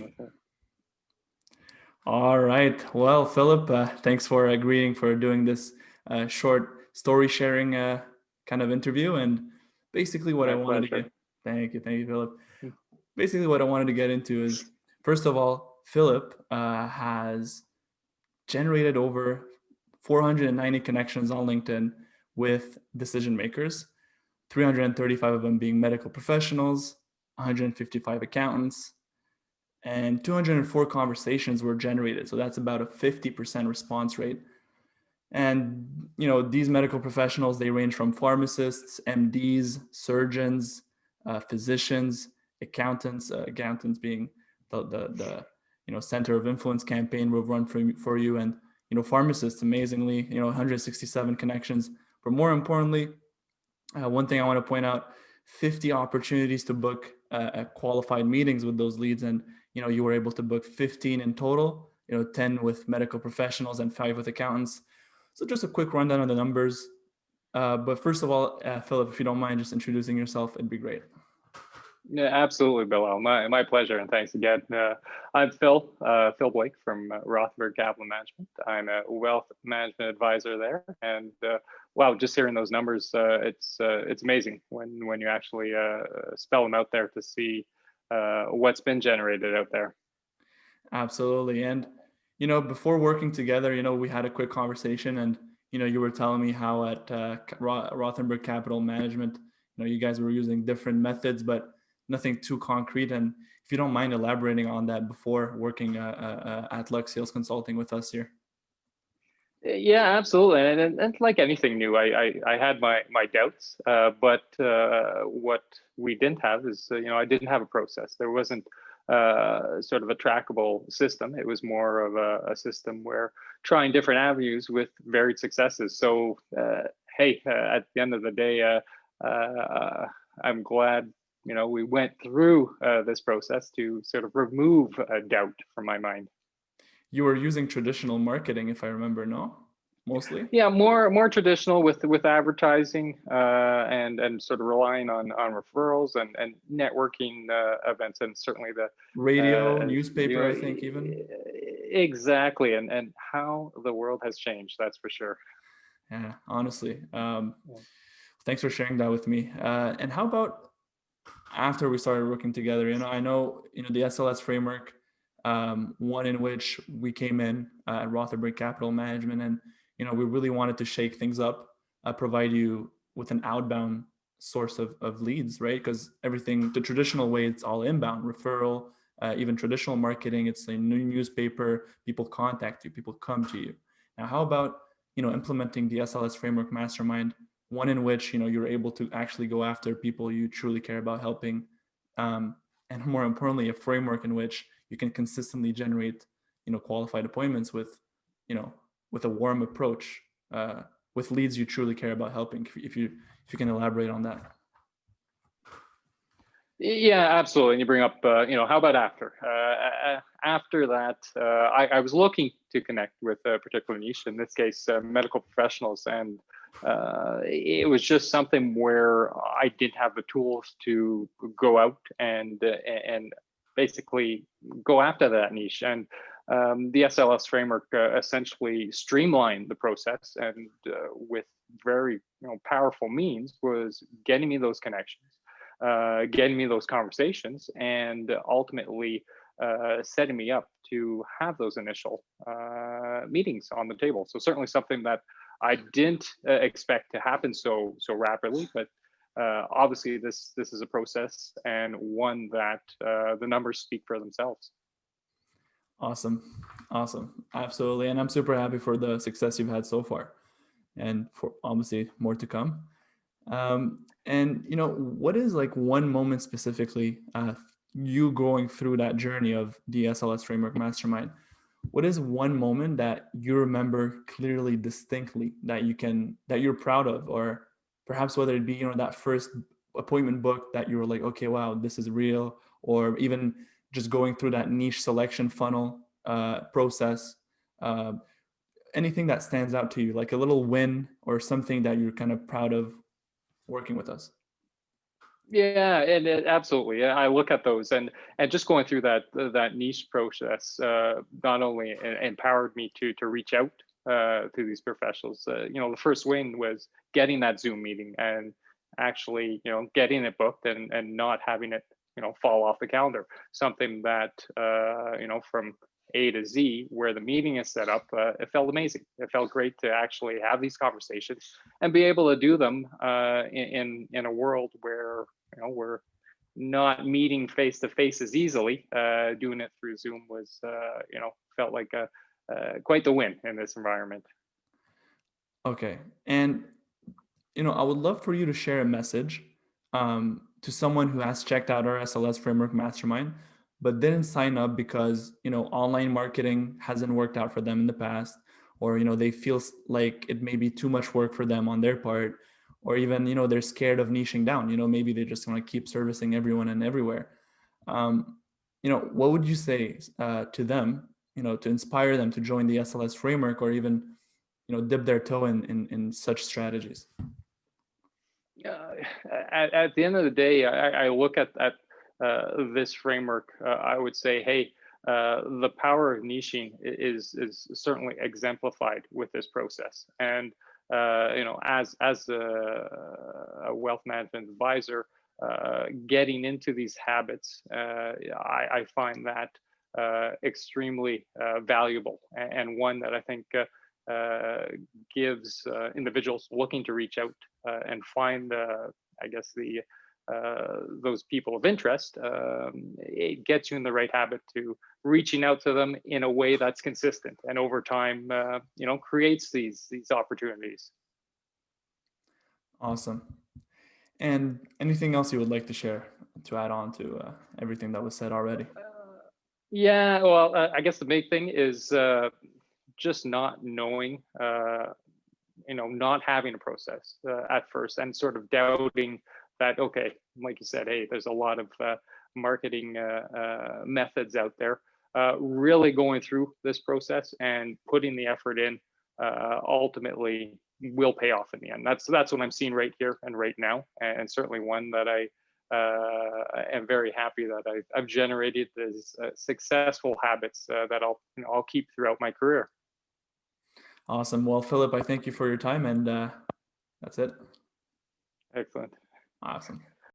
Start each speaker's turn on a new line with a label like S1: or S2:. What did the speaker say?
S1: with it.
S2: All right. Well, Philip, thanks for agreeing for doing this short story sharing kind of interview. And basically, what I
S1: My
S2: wanted to
S1: pleasure.
S2: get, thank you, Philip. Basically, what I wanted to get into is, first of all, Philip has generated over 490 connections on LinkedIn with decision makers, 335 of them being medical professionals, 155 accountants, and 204 conversations were generated. So that's about a 50% response rate. And these medical professionals, they range from pharmacists, MDs, surgeons, physicians, accountants. Accountants being the center of influence campaign we've run for you, and pharmacists. Amazingly, 167 connections. But more importantly, one thing I want to point out: 50 opportunities to book qualified meetings with those leads, and you were able to book 15 in total. 10 with medical professionals and 5 with accountants. So just a quick rundown on the numbers. But first of all, Philip, if you don't mind just introducing yourself, it'd be great.
S1: Yeah, absolutely, Bilal. My pleasure, and thanks again. I'm Phil Blake from Rothenberg Capital Management. I'm a wealth management advisor there, and wow, just hearing those numbers, it's amazing when you actually spell them out there to see what's been generated out there.
S2: Absolutely. And before working together, we had a quick conversation, and you were telling me how at Rothenberg Capital Management, you guys were using different methods, but nothing too concrete. And if you don't mind elaborating on that before working at Lux Sales Consulting with us here.
S1: Yeah, absolutely. And like anything new, I had my doubts, but what we didn't have is, I didn't have a process. There wasn't sort of a trackable system. It was more of a system where trying different avenues with varied successes. So, hey, at the end of the day, I'm glad we went through this process to sort of remove doubt from my mind.
S2: You were using traditional marketing, if I remember, no? Mostly?
S1: Yeah, more traditional with advertising and sort of relying on referrals and networking events, and certainly the
S2: radio, newspaper, I think even.
S1: Exactly, and how the world has changed, that's for sure.
S2: Yeah, honestly. Thanks for sharing that with me. And how about after we started working together? I know the SLS framework, one in which we came in at Rothenberg Capital Management, and we really wanted to shake things up, provide you with an outbound source of leads, right? Because everything the traditional way, it's all inbound referral. Even traditional marketing, it's a new newspaper. People contact you, people come to you. Now, how about implementing the SLS framework mastermind, one in which you're able to actually go after people you truly care about helping, and more importantly, a framework in which you can consistently generate qualified appointments with with a warm approach, with leads you truly care about helping. If you can elaborate on that.
S1: Yeah, absolutely. And you bring up, how about after? After that, I was looking to connect with a particular niche, in this case, medical professionals. And it was just something where I didn't have the tools to go out and basically go after that niche. And the SLS framework essentially streamlined the process, and with very powerful means was getting me those connections. Getting me those conversations, and ultimately setting me up to have those initial meetings on the table. So certainly something that I didn't expect to happen so rapidly, but obviously this is a process, and one that the numbers speak for themselves.
S2: Awesome, absolutely, and I'm super happy for the success you've had so far, and for obviously more to come. And what is like one moment specifically, you going through that journey of the SLS Framework Mastermind? What is one moment that you remember clearly, distinctly, that you're proud of, or perhaps whether it be that first appointment book that you were like, okay, wow, this is real, or even just going through that niche selection funnel process? Anything that stands out to you, like a little win or something that you're kind of proud of working with us?
S1: Yeah, and absolutely. Yeah, I look at those, and just going through that niche process not only empowered me to reach out to these professionals. The first win was getting that Zoom meeting and actually getting it booked and not having it fall off the calendar. Something that from A to Z, where the meeting is set up, it felt amazing. It felt great to actually have these conversations and be able to do them in a world where we're not meeting face to face as easily. Doing it through Zoom was, felt like quite the win in this environment.
S2: Okay. And, I would love for you to share a message to someone who has checked out our SLS Framework Mastermind, but didn't sign up because, online marketing hasn't worked out for them in the past, or, they feel like it may be too much work for them on their part, or even, they're scared of niching down, maybe they just want to keep servicing everyone and everywhere. What would you say to them, to inspire them to join the SLS framework, or even dip their toe in such strategies?
S1: uh, at the end of the day, I look at this framework. I would say, hey, the power of niching is certainly exemplified with this process. And as a wealth management advisor, getting into these habits, I find that extremely valuable, and one that I think gives individuals looking to reach out and find, I guess, those people of interest. It gets you in the right habit to reaching out to them in a way that's consistent, and over time, creates these opportunities.
S2: Awesome. And anything else you would like to share to add on to everything that was said already?
S1: Yeah, well, I guess the big thing is just not knowing, not having a process at first, and sort of doubting that, okay, like you said, hey, there's a lot of marketing methods out there. Really going through this process and putting the effort in ultimately will pay off in the end. That's what I'm seeing right here and right now, and certainly one that I am very happy that I've generated these successful habits that I'll keep throughout my career.
S2: Awesome. Well, Philip, I thank you for your time, and that's it.
S1: Excellent.
S2: Awesome.